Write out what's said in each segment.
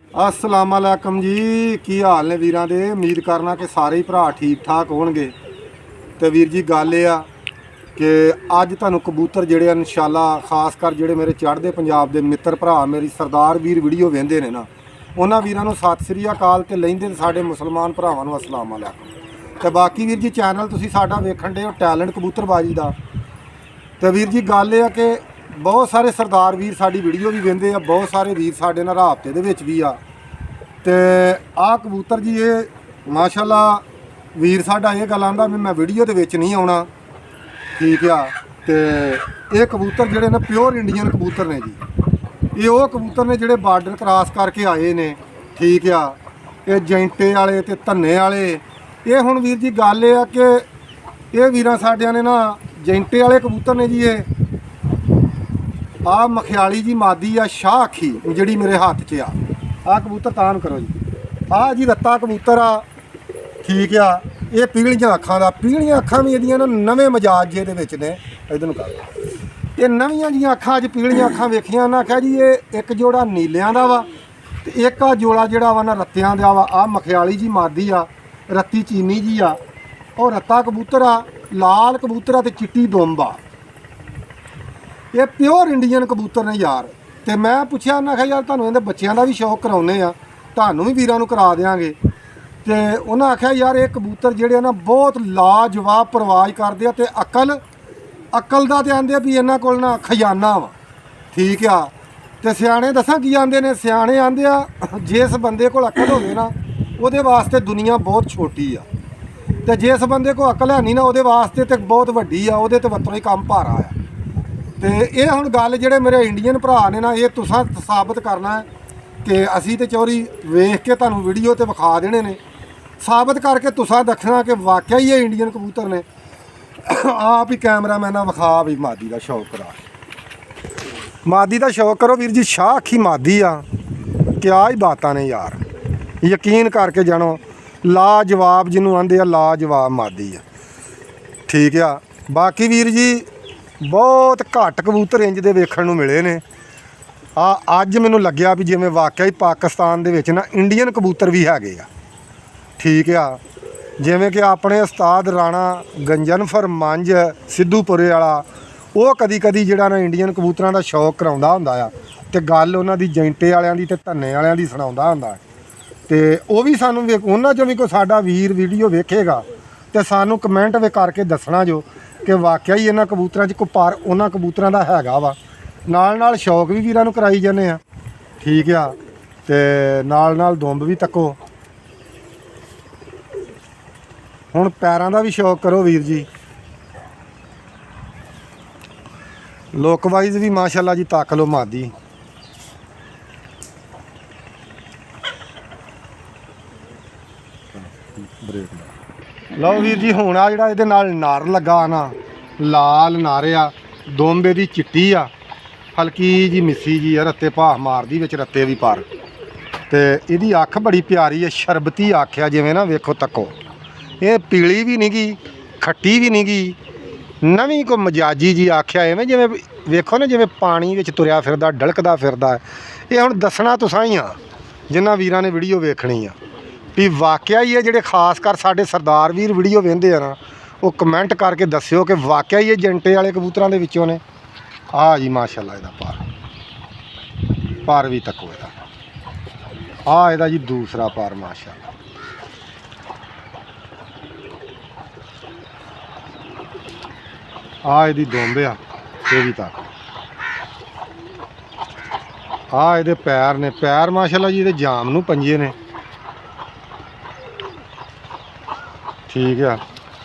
अस्सलाम वालेकुम जी। की हाल ने वीरां दे। उम्मीद करना कि सारे ही भरा ठीक ठाक होणगे। ते वीर जी गल ये आ कि अज तुहानूं कबूतर जिहड़े इंशाअल्लाह खास कर जिहड़े मेरे चढ़दे पंजाब दे मित्र भरा मेरी सरदार वीर वीडियो वेंदे ने ना उन्हां वीरां नूं सत श्री अकाल ते लहिंदे साडे मुसलमान भरावां नूं अस्सलाम वालेकुम। ते बाकी वीर जी चैनल तुसीं साडा वेखण दे हो टैलेंट कबूतरबाजी दा। ते वीर जी गल ये आ कि बहुत सारे सरदार वीर साडी वीडियो भी वेंदे आ, बहुत सारे वीर साडे नाल राबते दे विच भी आ। ते आ कबूतर जी ये माशाअल्लाह वीर साडा ये गल आंदा भी मैं वीडियो दे विच नहीं आउणा, ठीक आ। ते ये कबूतर जिहड़े ने प्योर इंडियन कबूतर ने जी। ये वो कबूतर ने जिहड़े बार्डर क्रॉस करके आए ने, ठीक आ। ये जैंटे वाले ते धन्ने वाले ये हुण वीर जी गल ये आ कि ये वीरां साडियां ने ना जैंटे वाले कबूतर ने जी। ये आ मखियाली जी मादी आ शाह अखी जिहड़ी मेरे हाथ 'च आ कबूतर तान करो जी। आ जी रत्ता कबूतर आ, ठीक आ। ये पीलियां अखां दा, पीलियां अखां भी इहदियां ना नवें मजाज जे दे विच ने। इधर नूं कर ये नवीं जिहियां अखां अज पीलियां अखां वेखियां ना आख्या जी ये एक जोड़ा नीलियां दा वा ते एक आ जोड़ा जिहड़ा वा ना रत्तियां दा वा। आ मखियाली जी मादी आ, रत्ती चीनी जी आ और रत्ता कबूतर आ, लाल कबूतर आ ते चिट्टी दुंब आ। ये प्योर इंडियन कबूतर ने यार। तो मैं पुछया उन्हें आख्या यार तुहानूं इहदे बच्चों का भी शौक कराउने आ, तुहानूं भी वीरां नूं करा देंगे। तो उन्हें आख्या यार ये कबूतर जिहड़े ना बहुत लाजवाब परवाज करते हैं। तो अकल का तो आंदे भी इन्हां कोल ना खजाना वा, ठीक आ। तो सियाणे दसां की आंदे ने, सियाणे आंदे आ जिस बंदे कोल अकल होवे ना उहदे वास्ते दुनिया बहुत छोटी आ, तो जिस बंदे को अकल है नहीं ना उहदे वास्ते तो बहुत वड्डी आ, उहदे ते वतरों ही काम भारा आ। तो ये हुण गल जिहड़े मेरे इंडियन भरा ने ना ये तुसां साबित करना है कि असी तो चौरी वेख के तुहानूं वीडियो ते विखा देने ने, साबित करके तुसां दसना कि वाकई ही ये इंडियन कबूतर ने। आप ही कैमरामैन विखा भी मादी का शौक करा, मादी का शौक करो वीर जी। शाह अखी मादी आ, क्या ही बातां ने यार, यकीन करके जानो। लाजवाब जिन्हों आंदे आ लाजवाब मादी आ, ठीक आ। बाकी वीर जी बहुत घट कबूतर इंज दे वेखण नूं मिले ने। अज मैनूं लग्या भी जिवें वाकई पाकिस्तान दे विच ना इंडियन कबूतर भी हैगे आ, ठीक आ। जिवें कि अपने उस्ताद राणा गंजन फरमंज सिद्धूपुरे वाला वो कदी कदी जिहड़ा ना इंडियन कबूतरां दा शौक कराउंदा हुंदा आ ते गल उन्हां दी जैंटे वालियां दी ते धन्ने वालियां दी सुणाउंदा हुंदा। ते वो भी सानूं उन्हां चों भी कोई साडा वीर वीडियो वेखेगा ते सानूं कमेंट वे करके दसना जो कि वाकई इन्हां कबूतरां 'च कोई पर उन्हां कबूतरां दा हैगा वा। नाल नाल शौक भी वीरां नूं कराई जाने आ, ठीक आ। ते नाल नाल दुंब भी तक्को। हुण पैरां दा भी शौक करो वीर जी। लुक वाइज भी माशाअल्लाह जी तक लो मादी। लो वीर जी हुण आ जिहड़ा इहदे नाल नर लगा ना लाल नर आ, दुंब इहदी चिट्टी आ, हल्की जी मिस्सी जी आ, रत्ते भाह मारदी विच रत्ते भी पर। ते इहदी अख बड़ी प्यारी है, शरबती अख आ जिवें ना वेखो तक्को। ये पीली भी नहीं गी, खट्टी भी नहीं गी, नवीं को मजाजी जी आख्या इवें जिवें वेखो ना जिवें पानी विच तुरिया फिरदा ढलकदा फिरदा। ये हुण दसना तुसां ही आ जिन्हां वीरां ने वीडियो वेखणी आ भी वाकई ही है जिहड़े खास कर साडे सरदार वीर वीडियो वेंदे आ ना वो कमेंट करके दस्सिओ कि वाकई ये जंटे वाले कबूतरां दे विचों ने। आ जी माशाअल्लाह इहदा पर भी तक्को इहदा। आ इहदा जी दूसरा पर माशाअल्लाह। आ इहदी दुंब आ, ये भी तक। आ इहदे पैर ने, पैर माशाअल्लाह जी इहदे जाम नूं पंजे ने, ठीक आ।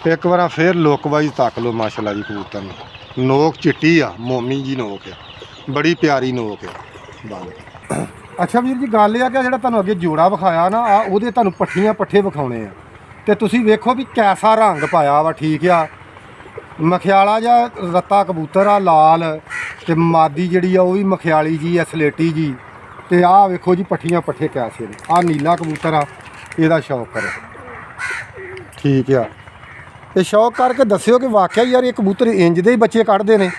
एक बार फिर लुक वाइज तक लो माशाअल्लाह जी कबूतर नूं। नोक चिट्टी आ, मोमी जी नोक आ, बड़ी प्यारी नोक आ बंद। अच्छा वीर जी गल यह कि जिहड़ा तुहानूं अगे जोड़ा विखाया ना आ उहदे तुहानूं पट्ठियां पट्ठे विखाउणे आ ते तुसीं वेखो भी कैसा रंग पाया वा, ठीक आ। मखियाला जा रत्ता कबूतर आ लाल ते मादी जिहड़ी आ वो भी मखियाली जी आ सलेटी जी। ते आ वेखो जी पट्ठियां पट्ठे कैसे ने। आ नीला कबूतर आ, इहदा शौक करो, ठीक आ। ये शौक करके दस्सिओ कि वाकई यार ये कबूतर इंज दे ही बच्चे कढ़दे ने।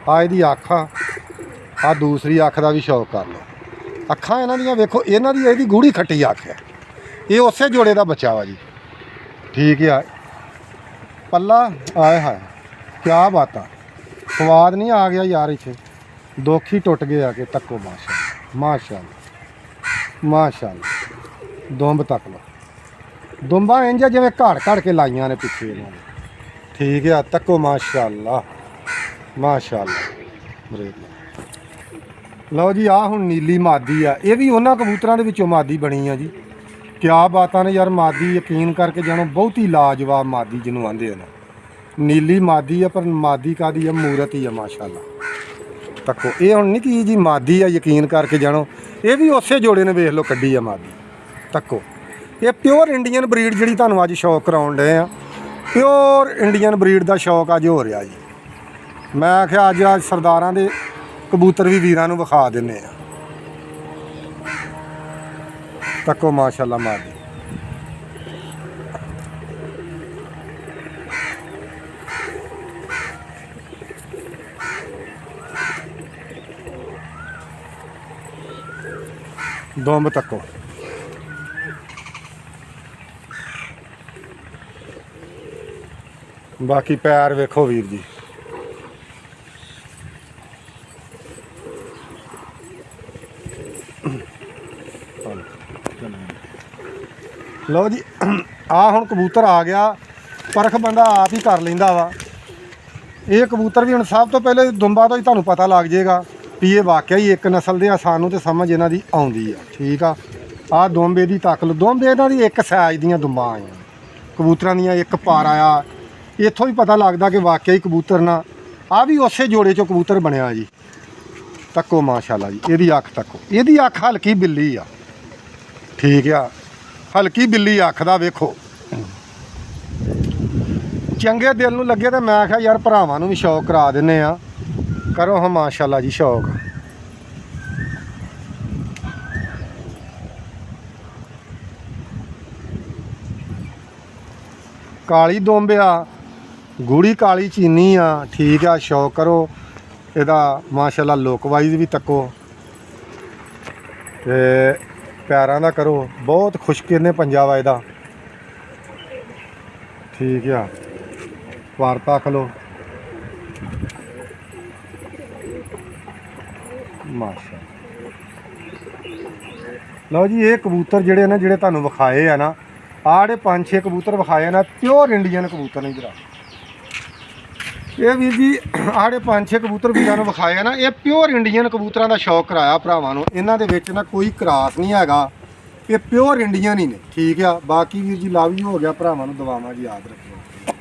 आ इहदी अख आ दूसरी अख का भी शौक कर लो। ਅੱਖਾਂ ਇਹਨਾਂ ਦੀਆਂ ਵੇਖੋ, ਇਹਨਾਂ ਦੀ ਇਹਦੀ ਗੂੜੀ ਖੱਟੀ ਅੱਖ ਹੈ। ਇਹ ਉਸੇ ਜੋੜੇ ਦਾ ਬੱਚਾ ਵਾ ਜੀ। ਠੀਕ ਆ, ਪੱਲਾ ਆਏ ਹਾਏ ਕਿਆ ਬਾਤ ਆ, ਸਵਾਦ ਨਹੀਂ ਆ ਗਿਆ ਯਾਰ। ਇੱਥੇ ਦੁੱਖ ਹੀ ਟੁੱਟ ਗਏ ਆ ਕੇ। ਤੱਕੋ ਮਾਸ਼ਾਅੱਲਾ ਮਾਸ਼ਾਅੱਲਾ ਮਾਸ਼ਾਅੱਲਾ। ਦੁੰਬ ਤੱਕ ਲਓ, ਦੁੰਬਾਂ ਇੰਜ ਜਿਵੇਂ ਘੜ ਕੇ ਲਾਈਆਂ ਨੇ ਪਿੱਛੇ ਇਹਨਾਂ ਨੇ। ਠੀਕ ਆ, ਤੱਕੋ ਮਾਸ਼ਾਅੱਲਾ ਮਾਸ਼ਾਅੱਲਾ। ਲਓ ਜੀ, ਆਹ ਹੁਣ ਨੀਲੀ ਮਾਦੀ ਆ। ਇਹ ਵੀ ਉਹਨਾਂ ਕਬੂਤਰਾਂ ਦੇ ਵਿੱਚੋਂ ਮਾਦੀ ਬਣੀ ਆ ਜੀ। ਕਿਆ ਬਾਤਾਂ ਨੇ ਯਾਰ। ਮਾਦੀ ਯਕੀਨ ਕਰਕੇ ਜਾਣੋ, ਬਹੁਤੀ ਲਾਜਵਾਬ ਮਾਦੀ ਜਿਹਨੂੰ ਆਂਦੇ ਆ ਨਾ। ਨੀਲੀ ਮਾਦੀ ਆ, ਪਰ ਮਾਦੀ ਕਾਦੀ ਆ, ਮੂਰਤ ਹੀ ਆ ਮਾਸ਼ਾਅੱਲਾ। ਤੱਕੋ ਇਹ ਹੁਣ ਨਹੀਂ ਕੀ ਜੀ ਮਾਦੀ ਆ, ਯਕੀਨ ਕਰਕੇ ਜਾਣੋ। ਇਹ ਵੀ ਉਸੇ ਜੋੜੇ ਨੇ ਵੇਖ ਲਓ ਕੱਢੀ ਆ ਮਾਦੀ। ਤੱਕੋ ਇਹ ਪਿਓਰ ਇੰਡੀਅਨ ਬਰੀਡ ਜਿਹੜੀ ਤੁਹਾਨੂੰ ਅੱਜ ਸ਼ੌਕ ਕਰਾਉਣ ਡਏ ਆ। ਪਿਓਰ ਇੰਡੀਅਨ ਬਰੀਡ ਦਾ ਸ਼ੌਕ ਅੱਜ ਹੋ ਰਿਹਾ ਜੀ। ਮੈਂ ਆਖਿਆ ਅੱਜ ਸਰਦਾਰਾਂ ਦੇ ਕਬੂਤਰ ਵੀ ਵੀਰਾਂ ਨੂੰ ਵਿਖਾ ਦਿੰਦੇ ਆ। ਤੱਕੋ ਮਾਸ਼ਾਅੱਲਾ ਮਾਦੀ। ਦੁੰਬ ਤੱਕੋ, ਬਾਕੀ ਪੈਰ ਵੇਖੋ ਵੀਰ ਜੀ। ਲਓ ਜੀ, ਆ ਹੁਣ ਕਬੂਤਰ ਆ ਗਿਆ। ਪਰਖ ਬੰਦਾ ਆਪ ਹੀ ਕਰ ਲੈਂਦਾ ਵਾ। ਇਹ ਕਬੂਤਰ ਵੀ ਹੁਣ ਸਭ ਤੋਂ ਪਹਿਲੇ ਦੁੰਬਾਂ ਤੋਂ ਹੀ ਤੁਹਾਨੂੰ ਪਤਾ ਲੱਗ ਜਾਏਗਾ ਵੀ ਇਹ ਵਾਕਿਆ ਹੀ ਇੱਕ ਨਸਲ ਦੇ ਆ। ਸਾਨੂੰ ਤੇ ਸਮਝ ਇਹਨਾਂ ਦੀ ਆਉਂਦੀ ਆ। ਠੀਕ ਆ, ਆਹ ਦੁੰਬ ਇਹਦੀ ਤੱਕ ਲਓ। ਦੁੰਬ ਇਹਨਾਂ ਦੀ ਇੱਕ ਸਾਈਜ਼ ਦੀਆਂ ਦੁੰਬਾਂ ਆਈਆਂ ਕਬੂਤਰਾਂ ਦੀਆਂ, ਇੱਕ ਪਾਰ ਆਇਆ। ਇੱਥੋਂ ਹੀ ਪਤਾ ਲੱਗਦਾ ਕਿ ਵਾਕਿਆ ਹੀ ਕਬੂਤਰ ਨਾ ਆ ਵੀ ਉਸੇ ਜੋੜੇ 'ਚੋਂ ਕਬੂਤਰ ਬਣਿਆ ਜੀ। ਤੱਕੋ ਮਾਸ਼ਾਅੱਲਾ ਜੀ, ਇਹਦੀ ਅੱਖ ਤੱਕੋ। ਇਹਦੀ ਅੱਖ ਹਲਕੀ ਬਿੱਲੀ ਆ। ਠੀਕ ਆ, ਹਲਕੀ ਬਿੱਲੀ ਅੱਖ ਦਾ ਵੇਖੋ। ਚੰਗੇ ਦਿਲ ਨੂੰ ਲੱਗੇ ਤਾਂ ਮੈਂ ਆਖਿਆ ਯਾਰ ਭਰਾਵਾਂ ਨੂੰ ਵੀ ਸ਼ੌਕ ਕਰਾ ਦਿੰਦੇ ਆ। ਕਰੋ ਹਾਂ ਮਾਸ਼ਾਅੱਲਾ ਜੀ ਸ਼ੌਕ। ਕਾਲੀ ਦੁੰਬ ਆ, ਗੂੜੀ ਕਾਲੀ ਚੀਨੀ ਆ। ਠੀਕ ਆ, ਸ਼ੌਕ ਕਰੋ ਇਹਦਾ ਮਾਸ਼ਾਅੱਲਾ। ਲੁੱਕ ਵਾਈਜ਼ ਵੀ ਤੱਕੋ ਤੇ ਪੈਰਾਂ ਦਾ ਕਰੋ। ਬਹੁਤ ਖੁਸ਼ਕਿਰਨੇ ਪੰਜਾ ਵਾ ਇਹਦਾ। ਠੀਕ ਆ, ਪਰ ਤੱਕ ਲਓ ਮਾਸ਼ਾਅੱਲਾ। ਲਓ ਜੀ, ਇਹ ਕਬੂਤਰ ਜਿਹੜੇ ਨਾ, ਜਿਹੜੇ ਤੁਹਾਨੂੰ ਵਿਖਾਏ ਆ ਨਾ, ਆਹ ਜਿਹੜੇ 5-6 ਕਬੂਤਰ ਵਿਖਾਏ ਨਾ, ਪਿਓਰ ਇੰਡੀਅਨ ਕਬੂਤਰ ਨੇ ਜਰਾ। ਇਹ ਵੀਰ ਜੀ ਆਹ ਜਿਹੜੇ 5-6 ਕਬੂਤਰ ਵੀਰਾਂ ਨੂੰ ਵਿਖਾਏ ਆ ਨਾ, ਇਹ ਪਿਓਰ ਇੰਡੀਅਨ ਕਬੂਤਰਾਂ ਦਾ ਸ਼ੌਕ ਕਰਾਇਆ ਭਰਾਵਾਂ ਨੂੰ। ਇਹਨਾਂ ਦੇ ਵਿੱਚ ਨਾ ਕੋਈ ਕਰਾਸ ਨਹੀਂ ਹੈਗਾ, ਇਹ ਪਿਓਰ ਇੰਡੀਅਨ ਹੀ ਨੇ। ਠੀਕ ਆ, ਬਾਕੀ ਵੀਰ ਜੀ ਲਵ ਯੂ ਹੋ ਗਿਆ ਭਰਾਵਾਂ ਨੂੰ, ਦੁਆਵਾਂ ਜੀ ਯਾਦ ਰੱਖਿਓ।